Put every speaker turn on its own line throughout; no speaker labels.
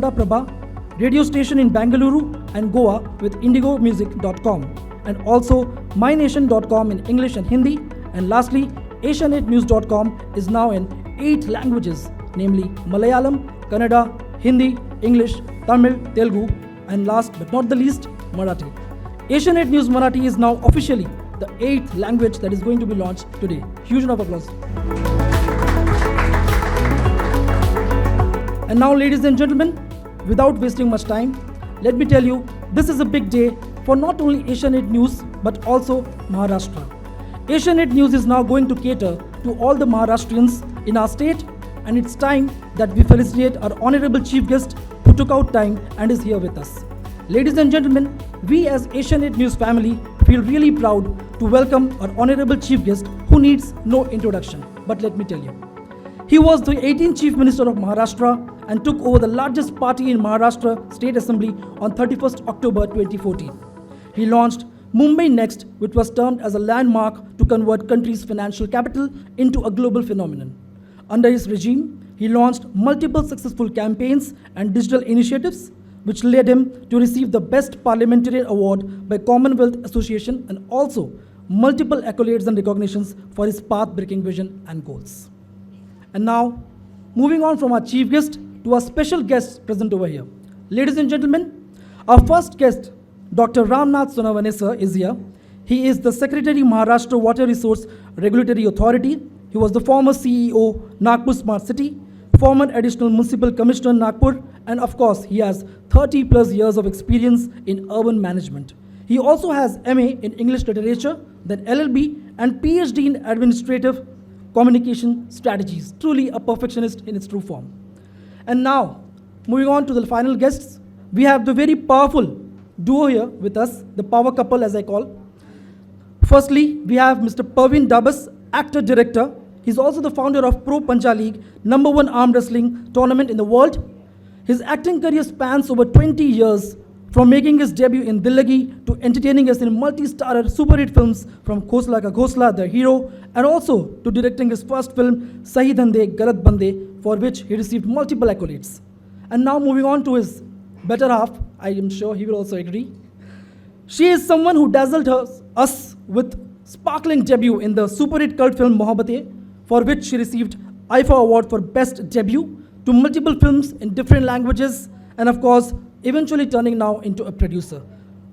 Kannada Prabha, radio station in Bangalore and Goa with indigomusic.com, and also mynation.com in English and Hindi, and lastly asianetnews.com is now in 8 languages, namely Malayalam, Kannada, Hindi, English, Tamil, Telugu, and last but not the least, Marathi. Asianet News Marathi is now officially the 8th language that is going to be launched today. Huge round of applause. And now, ladies and gentlemen, without wasting much time, let me tell you, this is a big day for not only Asianet News but also Maharashtra. Asianet News is now going to cater to all the Maharashtrians in our state, and it's time that we felicitate our honorable chief guest who took out time and is here with us. Ladies and gentlemen, we as Asianet News family feel really proud to welcome our honorable chief guest who needs no introduction. But let me tell you, he was the 18th Chief Minister of Maharashtra and took over the largest party in Maharashtra State Assembly on 31st October 2014. He launched Mumbai Next, which was termed as a landmark to convert country's financial capital into a global phenomenon. Under his regime, he launched multiple successful campaigns and digital initiatives, which led him to receive the Best Parliamentarian Award by Commonwealth Association and also multiple accolades and recognitions for his path-breaking vision and goals. And now, moving on from our chief guest to our special guests present over here. Ladies and gentlemen, our first guest, Dr. Ramnath Sonawane sir, is here. He is the Secretary, Maharashtra Water Resource Regulatory Authority. He was the former CEO, Nagpur Smart City, former Additional Municipal Commissioner, Nagpur, and of course, he has 30 plus years of experience in urban management. He also has MA in English Literature, then LLB, and PhD in Administrative Communication Strategies. Truly a perfectionist in its true form. And now, moving on to the final guests, we have the very powerful duo here with us, the power couple as I call. Firstly, we have Mr. Parveen Dabas, actor director. He's also the founder of Pro Pancha League, #1 arm wrestling tournament in the world. His acting career spans over 20 years, from making his debut in Dillagi to entertaining us in multi-starrer super hit films from Khosla Ka Ghosla, The Hero, and also to directing his first film, Sahi Dhande Galat Bande, for which he received multiple accolades. And now moving on to his better half, I am sure he will also agree. She is someone who dazzled us with sparkling debut in the super hit cult film Mohabbatein, for which she received IFA Award for Best Debut, to multiple films in different languages, and of course, eventually turning now into a producer,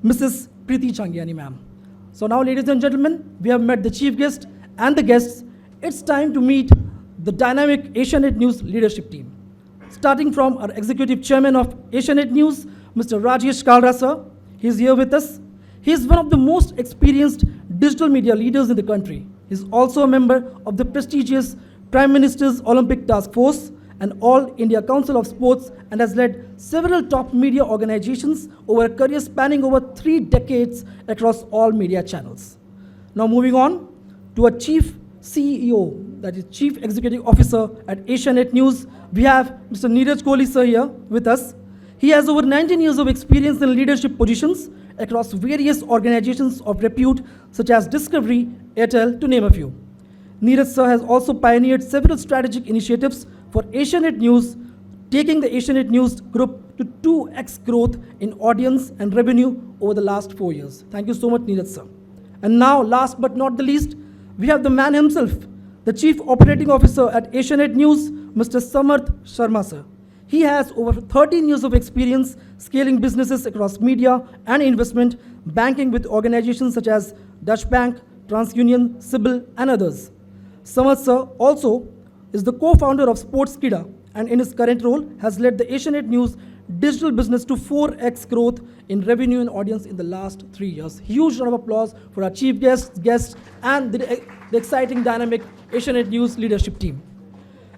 Mrs. Preeti Changiani ma'am. So now, ladies and gentlemen, we have met the chief guest and the guests. It's time to meet the dynamic Asianet News leadership team. Starting from our executive chairman of Asianet News, Mr. Rajesh Kalra sir. He's here with us. He is one of the most experienced digital media leaders in the country. He's also a member of the prestigious Prime Minister's Olympic Task Force and All India Council of Sports, and has led several top media organizations over a career spanning over 3 decades across all media channels. Now moving on to a chief CEO, that is Chief Executive Officer at Asianet News, we have Mr. Neeraj Kohli sir here with us. He has over 19 years of experience in leadership positions across various organizations of repute such as Discovery, Airtel, to name a few. Neeraj sir has also pioneered several strategic initiatives for Asianet News, taking the Asianet News group to 2x growth in audience and revenue over the last 4 years. Thank you so much, Neeraj sir. And now, last but not the least, we have the man himself, the Chief Operating Officer at Asianet News, Mr. Samarth Sharma sir. He has over 13 years of experience scaling businesses across media and investment, banking with organizations such as Dutch Bank, TransUnion, Sibyl, and others. Samarth sir also is the co-founder of Sportskida, and in his current role has led the Asianet News digital business to 4x growth in revenue and audience in the last 3 years. Huge round of applause for our chief guests and the exciting, dynamic Asianet News leadership team.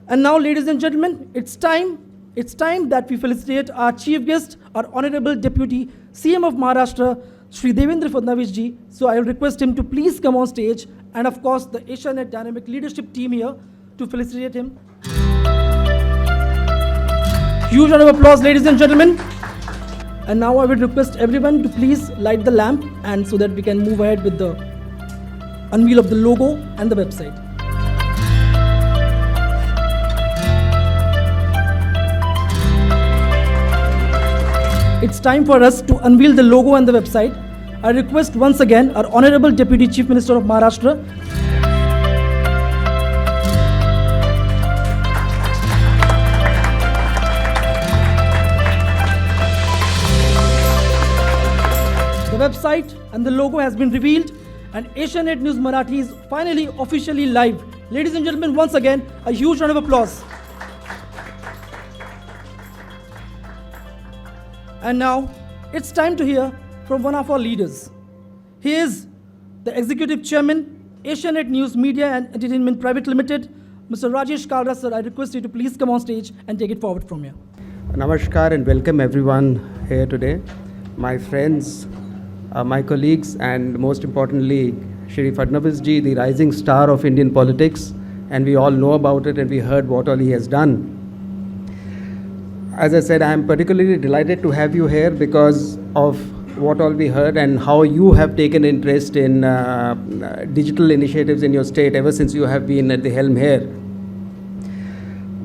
And now, ladies and gentlemen, it's time that we felicitate our chief guest, our Honorable Deputy CM of Maharashtra, Shri Devendra Fadnavis ji. So I will request him to please come on stage, and of course the Asianet Dynamic leadership team here to felicitate him. Huge round of applause, ladies and gentlemen. And now I will request everyone to please light the lamp, and so that we can move ahead with the unveil of the logo and the website. it's time for us to unveil the logo and the website. I request once again our Honorable Deputy Chief Minister of Maharashtra, the website and the logo has been revealed and Asianet News Marathi is finally officially live. Ladies and gentlemen, once again, a huge round of applause. And now, it's time to hear from one of our leaders. He is the Executive Chairman, Asianet News Media and Entertainment Private Limited, Mr. Rajesh Kalra. Sir, I request you to please come on stage and take it forward from here.
Namaskar and welcome everyone here today. My friends, my colleagues, and most importantly, Shri Fadnavis ji, the rising star of Indian politics, and we all know about it and we heard what all he has done. As I said, I am particularly delighted to have you here because of what all we heard and how you have taken interest in digital initiatives in your state ever since you have been at the helm here.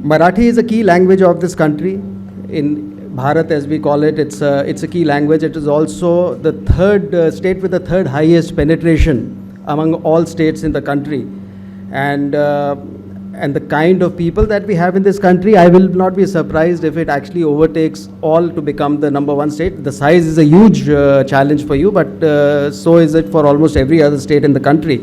Marathi is a key language of this country. In Bharat, as we call it, it's a key language. It is also the third state with the third highest penetration among all states in the country. And the kind of people that we have in this country, I will not be surprised if it actually overtakes all to become the number one state. The size is a huge challenge for you, but so is it for almost every other state in the country.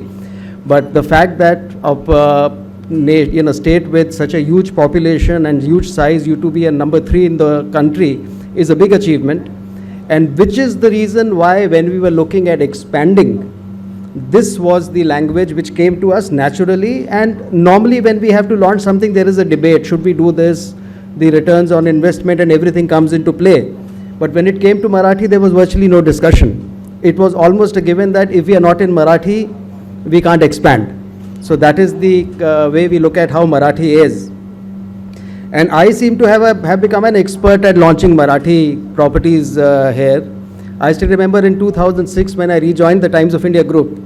But the fact that of a state with such a huge population and huge size, you to be a number 3 in the country is a big achievement, and which is the reason why when we were looking at expanding, this was the language which came to us naturally. And normally when we have to launch something, there is a debate, should we do this, the returns on investment and everything comes into play. But when it came to Marathi, there was virtually no discussion. It was almost a given that if we are not in Marathi, we can't expand. So that is the way we look at how Marathi is. And I seem to have become an expert at launching Marathi properties here. I still remember in 2006 when I rejoined the Times of India group,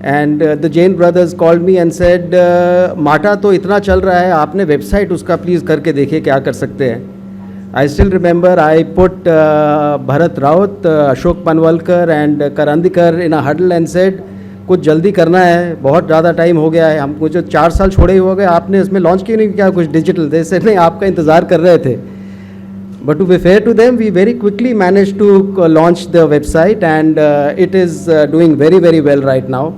and the Jain brothers called me and said, "Mata to itna chal raha hai, aapne website uska please karke dekhiye kya kar sakte hain." I still remember I put Bharat Raut, Ashok Panwalkar and Karandikar in a huddle and said, कुछ जल्दी करना है, बहुत ज़्यादा time हो गया है, हमको जो 4 साल छोड़े ही हो गए, आपने इसमें लॉन्च क्यों नहीं किया कुछ डिजिटल? जैसे नहीं, आपका इंतज़ार कर रहे थे. But to be fair to them, we very quickly managed to launch the website, and it is doing very, very well right now.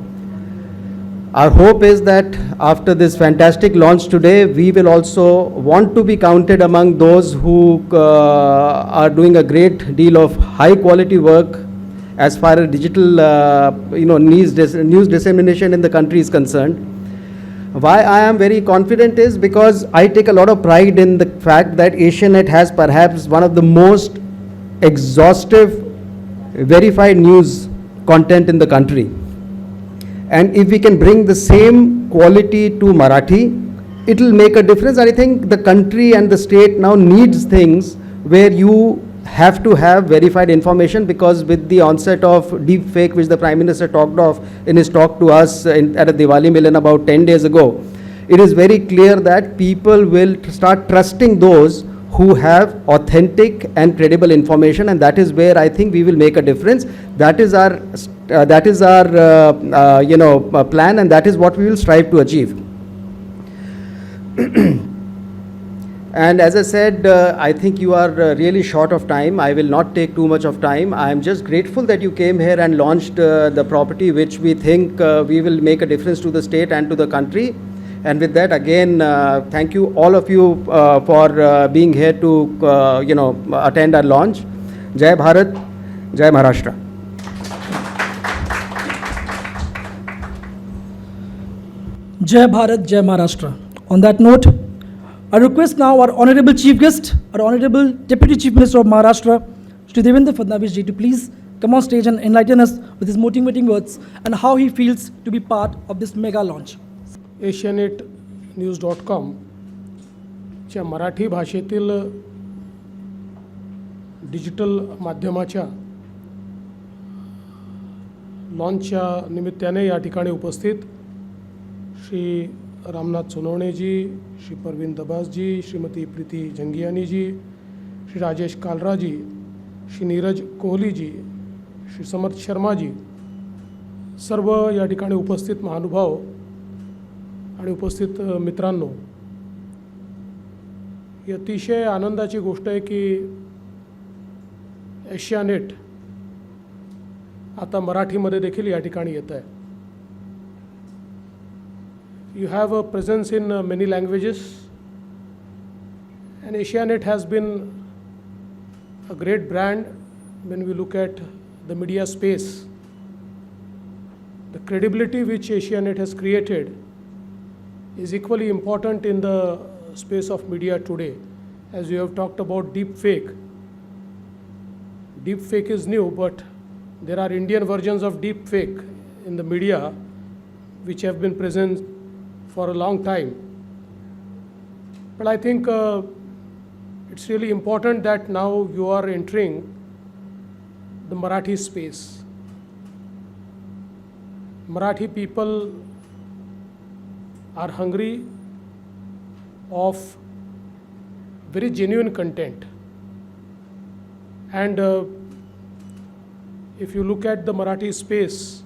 Our hope is that after this fantastic launch today, we will also want to be counted among those who are doing a great deal of high quality work as far as digital news dissemination in the country is concerned. Why I am very confident is because I take a lot of pride in the fact that Asianet has perhaps one of the most exhaustive verified news content in the country. And if we can bring the same quality to Marathi, it will make a difference. I think the country and the state now needs things where you have to have verified information, because with the onset of deep fake, which the Prime Minister talked of in his talk to us at a Diwali Milan about 10 days ago, it is very clear that people will start trusting those who have authentic and credible information, and that is where I think we will make a difference. That is our plan, and that is what we will strive to achieve. And as I said, I think you are really short of time. I will not take too much of time. I am just grateful that you came here and launched the property, which we think we will make a difference to the state and to the country. And with that, again, thank you, all of you, for being here to, attend our launch. Jai Bharat, Jai Maharashtra.
Jai Bharat, Jai Maharashtra. On that note, I request now our Honorable Chief Guest, our Honorable Deputy Chief Minister of Maharashtra, Shri Devendra Fadnavis ji, to please come on stage and enlighten us with his motivating words and how he feels to be part of this mega launch.
asianetnews.com च्या मराठी भाषेतील digital माध्यमाच्या लॉन्चच्या निमित्ताने या ठिकाणी उपस्थित श्री रामनाथ सोनवणेजी, श्री परवीन दबासजी, श्रीमती प्रीति जंगियानी जी, श्री राजेश कालराजी, श्री नीरज कोहलीजी, श्री समर्थ शर्माजी, सर्व या ठिकाणी उपस्थित महानुभाव आणि उपस्थित मित्रांनो, ही अतिशय आनंदाची गोष्ट आहे की एशियानेट आता मराठीमध्ये देखील या ठिकाणी येत आहे. You have a presence in many languages, and Asianet has been a great brand when we look at the media space. The credibility which Asianet has created is equally important in the space of media today. As you have talked about deep fake. Deep fake is new, but there are Indian versions of deep fake in the media which have been present for a long time. But I think it's really important that now you are entering the Marathi space. Marathi people are hungry of very genuine content. And if you look at the Marathi space,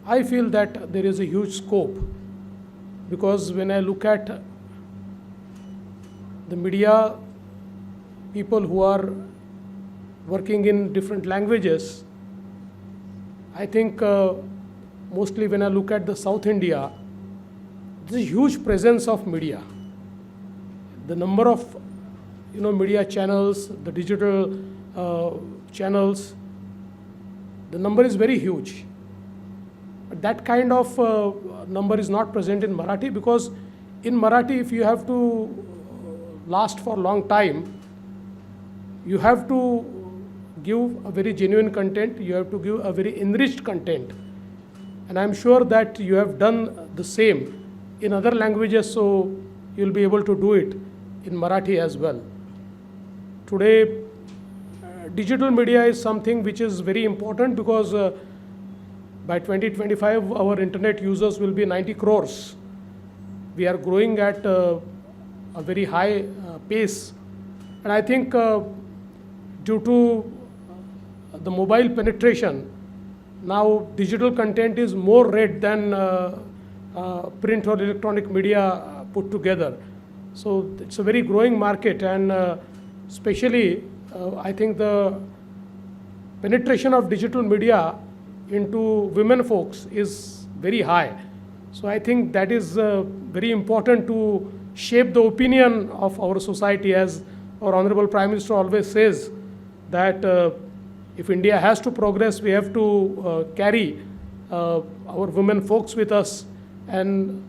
I feel that there is a huge scope, because when I look at the media people who are working in different languages, I think mostly when I look at the South India, there is a huge presence of media. The number of media channels, the digital channels, the number is very huge. But that kind of number is not present in Marathi, because in Marathi, if you have to last for a long time, you have to give a very genuine content, you have to give a very enriched content. And I'm sure that you have done the same in other languages, so you'll be able to do it in Marathi as well. Today, digital media is something which is very important, because by 2025, our internet users will be 90 crores. We are growing at a very high pace. And I think due to the mobile penetration, now digital content is more read than print or electronic media put together. So it's a very growing market, and especially I think the penetration of digital media into women folks is very high. So I think that is very important to shape the opinion of our society, as our Honorable Prime Minister always says, that if India has to progress, we have to carry our women folks with us, and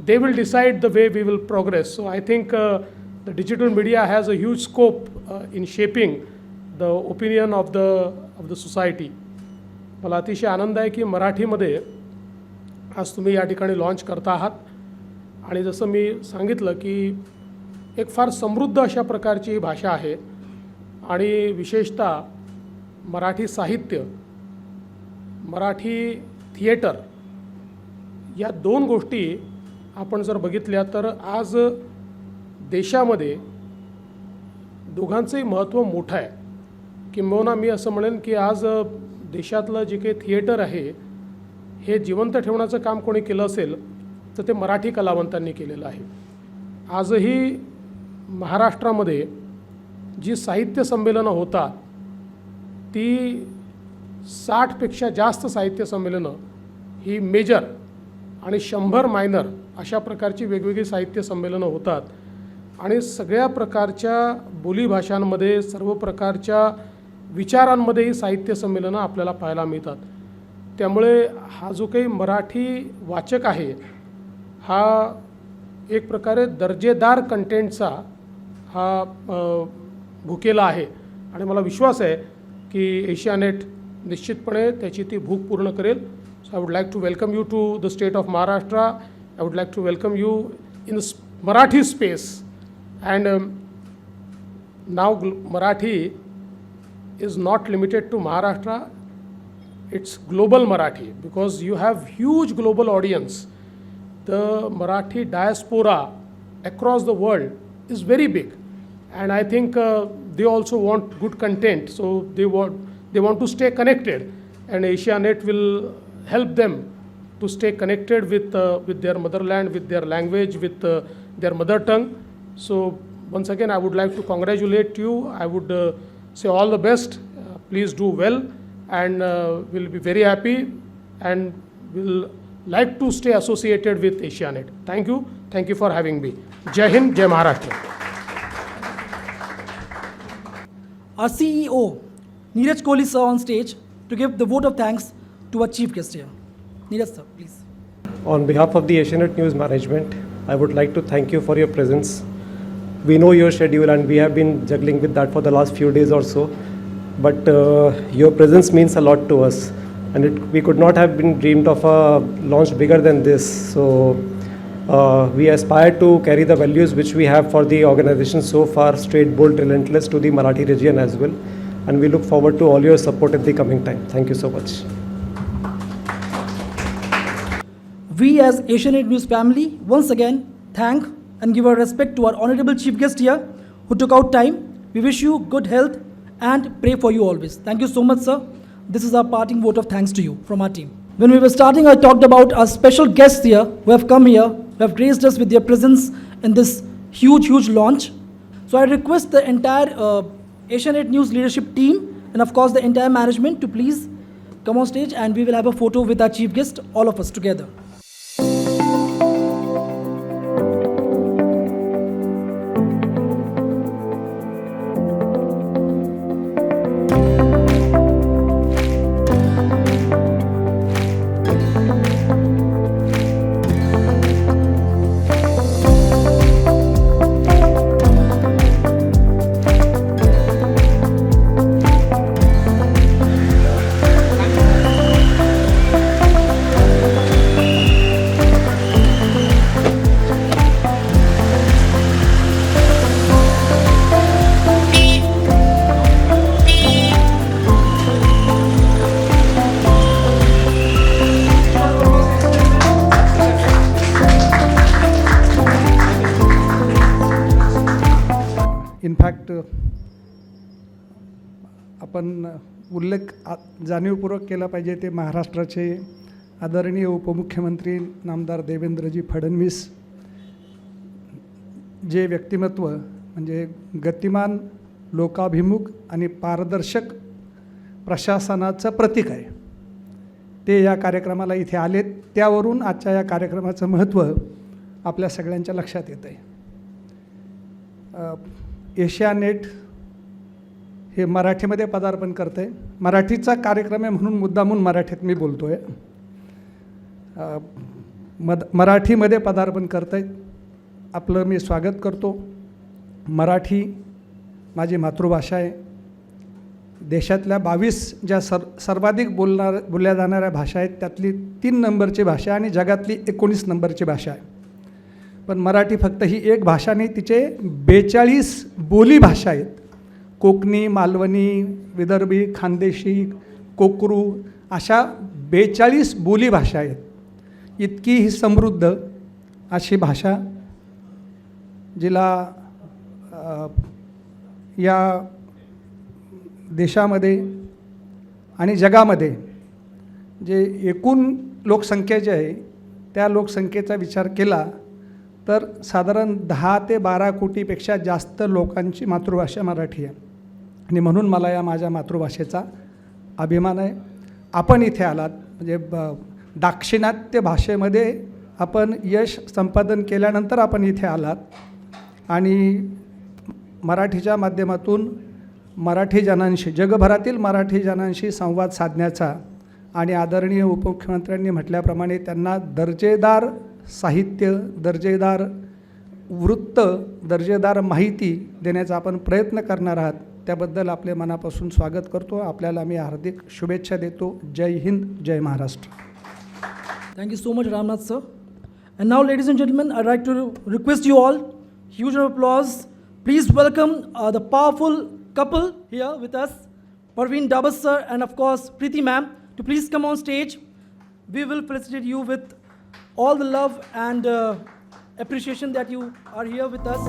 they will decide the way we will progress. So I think the digital media has a huge scope in shaping the opinion of the society. मला अतिशय आनंद आहे की मराठीमध्ये आज तुम्ही या ठिकाणी launch करता आहात, आणि जसं मी सांगितलं की एक फार समृद्ध अशा प्रकारची ही भाषा आहे, आणि विशेषतः मराठी साहित्य, मराठी थिएटर या दोन गोष्टी आपण जर बघितल्या तर आज देशामध्ये दोघांचंही महत्त्व मोठं आहे. किंबहुना मी असं म्हणेन की आज देशातलं जे काही थिएटर आहे हे जिवंत ठेवण्याचं काम कोणी केलं असेल तर ते मराठी कलावंतांनी केलेलं आहे. आजही महाराष्ट्रामध्ये जी साहित्य संमेलनं होतात ती 60पेक्षा जास्त साहित्य संमेलनं ही मेजर आणि 100 मायनर अशा प्रकारची वेगवेगळी साहित्य संमेलनं होतात, आणि सगळ्या प्रकारच्या बोलीभाषांमध्ये, सर्व प्रकारच्या विचारांमध्ये ही साहित्य संमेलनं आपल्याला पाहायला मिळतात. त्यामुळे हा जो काही मराठी वाचक आहे हा एक प्रकारे दर्जेदार कंटेंटचा हा भुकेला आहे, आणि मला विश्वास आहे की एशियानेट निश्चितपणे त्याची ती भूक पूर्ण करेल. So I would like to welcome you to the state of Maharashtra. I would like to welcome you in Marathi space. And नाव Marathi is not limited to Maharashtra, it's global Marathi, because you have huge global audience. The Marathi diaspora across the world is very big, and I think they also want good content, so they want to stay connected, and Asianet will help them to stay connected with their motherland, with their language, with their mother tongue. So once again, I would like to congratulate you. I would say all the best. Please do well, and we'll be very happy, and we'll like to stay associated with Asianet. Thank you. Thank you for having me. Jai Hind, Jai Maharashtra.
Our CEO, Neeraj Kohli sir, on stage to give the vote of thanks to our chief guest here. Neeraj sir, please.
On behalf of the Asianet News Management, I would like to thank you for your presence. We know your schedule and we have been juggling with that for the last few days or so. But your presence means a lot to us. And we could not have been dreamed of a launch bigger than this. So we aspire to carry the values which we have for the organization so far, straight, bold, relentless, to the Marathi region as well. And we look forward to all your support in the coming time. Thank you so much.
We as Asianet News family once again thank and give our respect to our honorable chief guest here who took out time. We wish you good health and pray for you always. Thank you so much, sir. This is our parting vote of thanks to you from our team. When we were starting, I talked about our special guests here who have come here, who have graced us with their presence in this huge launch. So I request the entire Asianet News leadership team and of course the entire management to please come on stage, and we will have a photo with our chief guest, all of us together.
In fact आपण उल्लेख जाणीवपूर्वक केला पाहिजे ते महाराष्ट्राचे आदरणीय उपमुख्यमंत्री नामदार देवेंद्रजी फडणवीस, जे व्यक्तिमत्व म्हणजे गतिमान, लोकाभिमुख आणि पारदर्शक प्रशासनाचं प्रतीक आहे, ते या कार्यक्रमाला इथे आलेत. त्यावरून आजच्या या कार्यक्रमाचं महत्त्व आपल्या सगळ्यांच्या लक्षात येतं आहे. एशियानेट हे मराठीमध्ये पदार्पण करतं आहे. मराठीचा कार्यक्रम आहे म्हणून मुद्दामून मराठीत मी बोलतो आहे. मराठीमध्ये पदार्पण करतं आहे. आपलं मी स्वागत करतो. मराठी माझी मातृभाषा आहे. देशातल्या 22 ज्या सर्वाधिक बोलल्या जाणाऱ्या भाषा आहेत त्यातली 3 नंबरची भाषा आणि जगातली 19 नंबरची भाषा आहे. पण मराठी फक्त ही एक भाषा नाही, तिचे 42 बोली भाषा आहेत. कोकणी, मालवणी, विदर्भी, खानदेशी, कोकरू अशा 42 बोली भाषा आहेत. इतकी ही समृद्ध अशी भाषा जिला या देशामध्ये आणि जगामध्ये जे एकूण लोकसंख्या जी आहे त्या लोकसंख्येचा विचार केला तर साधारण 10 ते 12 कोटीपेक्षा जास्त लोकांची मातृभाषा मराठी आहे. आणि म्हणून मला या माझ्या मातृभाषेचा अभिमान आहे. आपण इथे आलात म्हणजे दाक्षिणात्य भाषेमध्ये आपण यश संपादन केल्यानंतर आपण इथे आलात आणि मराठीच्या माध्यमातून मराठी जनांशी, जगभरातील मराठी जनांशी संवाद साधण्याचा आणि आदरणीय उपमुख्यमंत्र्यांनी म्हटल्याप्रमाणे त्यांना दर्जेदार साहित्य, दर्जेदार वृत्त, दर्जेदार माहिती देण्याचा आपण प्रयत्न करणार आहात. त्याबद्दल आपले मनापासून स्वागत करतो. आपल्याला मी हार्दिक शुभेच्छा देतो. जय हिंद, जय Maharashtra.
Thank you so much, Ramnath sir. And now, ladies and gentlemen, I'd like to request you all, huge round of applause. Please welcome the powerful couple here with us, Parveen Dabas sir and of course Preeti ma'am, to please come on stage. We will felicitate you with all the love and appreciation that you are here with us.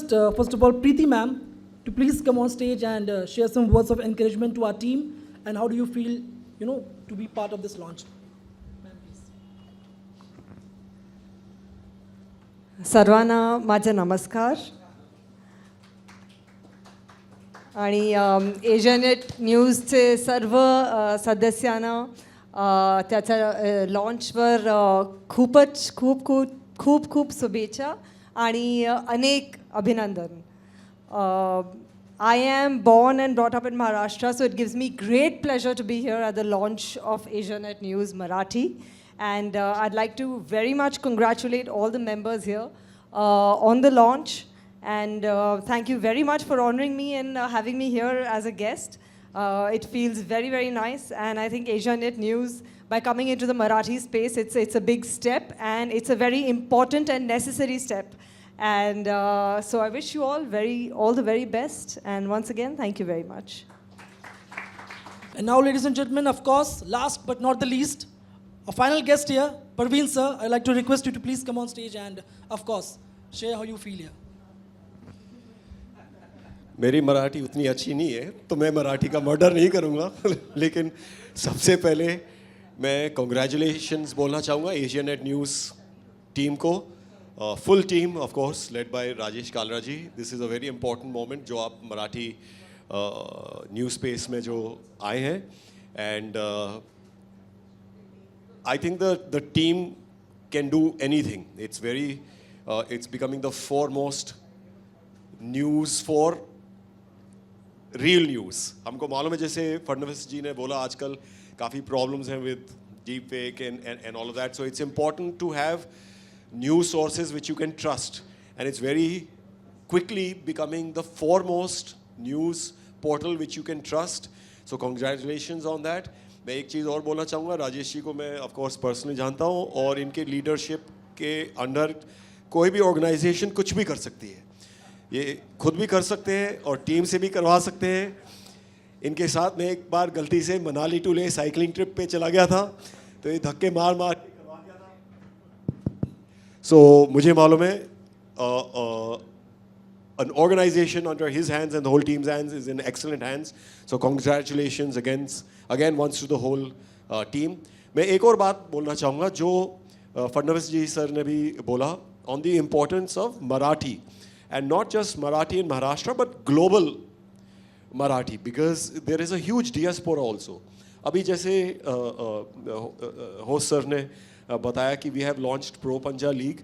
request, first of all, Preeti ma'am to please come on stage and share some words of encouragement to our team. And how do you feel, to be part of this launch? Ma'am, please.
सर्वांना माझे नमस्कार आणि एशियानेट न्यूजचे सर्व सदस्यांना त्याच्या लॉन्चवर खूप शुभेच्छा आणि अनेक अभिनंदन. I am born and brought up in Maharashtra, so it gives me great pleasure to be here at the launch of Asianet News Marathi. And I'd like to very much congratulate all the members here on the launch. And thank you very much for honoring me and having me here as a guest. It feels very, very nice. And I think Asianet News, by coming into the Marathi space, it's a big step. And it's a very important and necessary step. And so I wish you all the very best. And once again, thank you very much.
And now, ladies and gentlemen, of course, last but not the least, our final guest here, Parveen sir. I'd like to request you to please come on stage and, of course, share how you feel here.
मेरी मराठी उतनी अच्छी नहीं है तो मैं मराठी का murder नहीं करूँगा लेकिन सबसे पहले मैं कॉन्ग्रेचुलेशंस बोलना चाहूँगा एशियानेट न्यूज़ टीम को full team of course led by Rajesh Kalra ji. This is a very important moment जो आप मराठी न्यूज़ स्पेस में जो आए हैं and I think the team can do anything. It's becoming the foremost news for real news. हमको मालूम है जैसे फडणवीस जी ने बोला आजकल काफ़ी प्रॉब्लम्स हैं with deep fake and all of that. So it's important to have news sources which you can trust, and it's very quickly becoming the foremost news portal which you can trust. So congratulations on that. मैं एक चीज़ और बोलना चाहूँगा, राजेश जी को मैं of course personally जानता हूँ और इनके लीडरशिप के अंडर कोई भी ऑर्गेनाइजेशन कुछ भी कर सकती है. ये खुद भी कर सकते हैं और टीम से भी करवा सकते हैं. इनके साथ मैं एक बार गलती से मनाली टू ले साइकिलिंग ट्रिप पे चला गया था तो ये धक्के मार मार करवा गया था. सो मुझे मालूम है an organization under his hands and the whole team's hands is in excellent hands. So congratulations again once to the whole team. मैं एक और बात बोलना चाहूँगा जो फडणवीस जी सर ने भी बोला on the importance of Marathi. And not just Marathi in Maharashtra, but global Marathi, because there is a huge diaspora also. अभी जैसे होस्ट सर ने बताया कि we have launched Pro Panja League.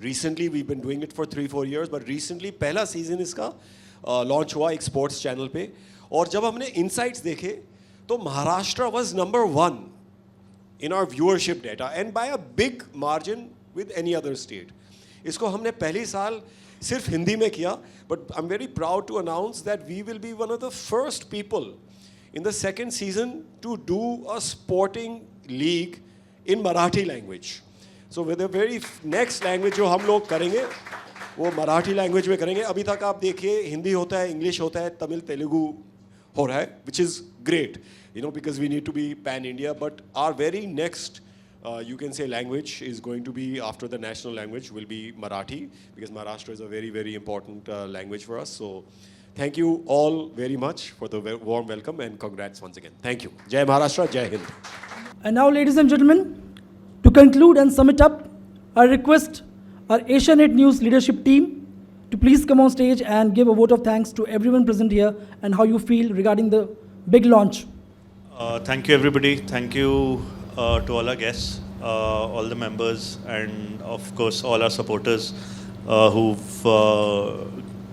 Recently we've been doing it for 3-4 years, but recently पहला season इसका launch हुआ एक sports channel पे. और जब हमने इनसाइट्स देखे तो Maharashtra was number 1 in our viewership data and by a big margin with any other state. इसको हमने पहले साल सिर्फ हिंदी में किया, but I'm very proud to announce that we will be one of the first people in the second season to do a sporting league in Marathi language. So with the very next language जो हम लोग करेंगे वो Marathi language में करेंगे. अभी तक आप देखिए हिंदी होता है, इंग्लिश होता है, तमिल तेलुगु हो रहा है, which is great, because we need to be pan India. But our very next you can say language is going to be after the national language will be Marathi, because Maharashtra is a very, very important language for us. So thank you all very much for the warm welcome and congrats once again. Thank you. Jai Maharashtra, Jai Hind.
And now, ladies and gentlemen, to conclude and sum it up, I request our Asianet News leadership team to please come on stage and give a vote of thanks to everyone present here and how you feel regarding the big launch.
Thank you, everybody. Thank you to all our guests, all the members, and of course all our supporters who've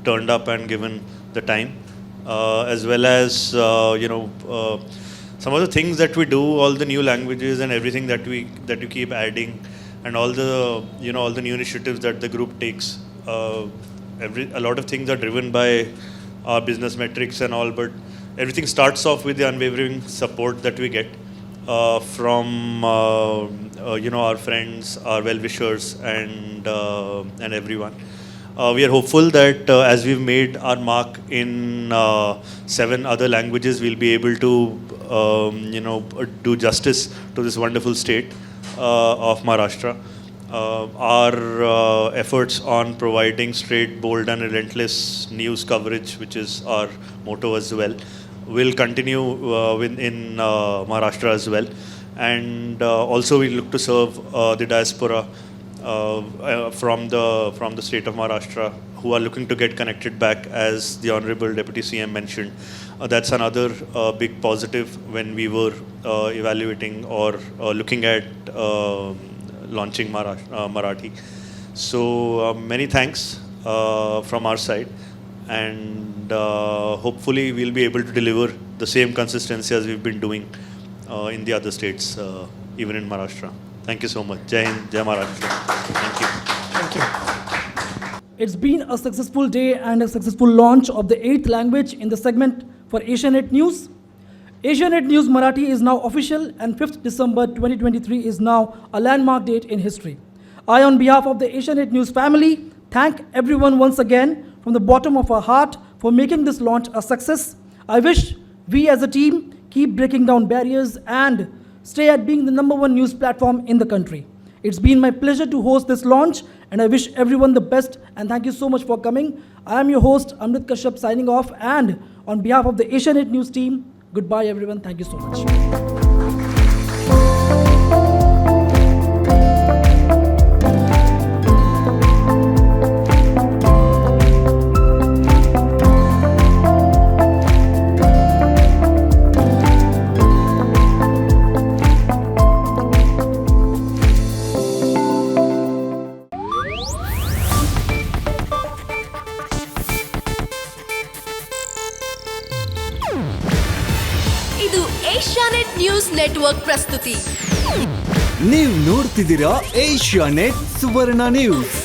turned up and given the time, as well as some of the things that we do, all the new languages and everything that you keep adding, and all the all the new initiatives that the group takes. A lot of things are driven by our business metrics and all, but everything starts off with the unwavering support that we get from our friends, our well-wishers, and everyone. We are hopeful that as we've made our mark in 7 other languages, we'll be able to do justice to this wonderful state of Maharashtra. our efforts on providing straight, bold, and relentless news coverage, which is our motto as well, will continue in Maharashtra as well. And also we look to serve the diaspora from the state of Maharashtra who are looking to get connected back, as the Honorable Deputy CM mentioned. That's another big positive when we were evaluating or looking at launching Marathi. So many thanks from our side, and hopefully we'll be able to deliver the same consistency as we've been doing in the other states, even in Maharashtra. Thank you so much. Jai Hind, Jai Maharashtra. Thank you.
Thank you.
It's been a successful day and a successful launch of the 8th language in the segment for Asianet News. Asianet News Marathi is now official, and 5th December 2023 is now a landmark date in history. I, on behalf of the Asianet News family, thank everyone once again from the bottom of our heart for making this launch a success. I wish we as a team keep breaking down barriers and stay at being the #1 news platform in the country. It's been my pleasure to host this launch, and I wish everyone the best, and thank you so much for coming. I am your host, Amrit Kashyap, signing off, and on behalf of the Asianet News team, goodbye everyone. Thank you so much.
ಇದು Asianet news network ಪ್ರಸ್ತುತಿ.
ನೀವು ನೋಡ್ತಿದ್ದೀರಾ Asianet ಸುವರ್ಣ news.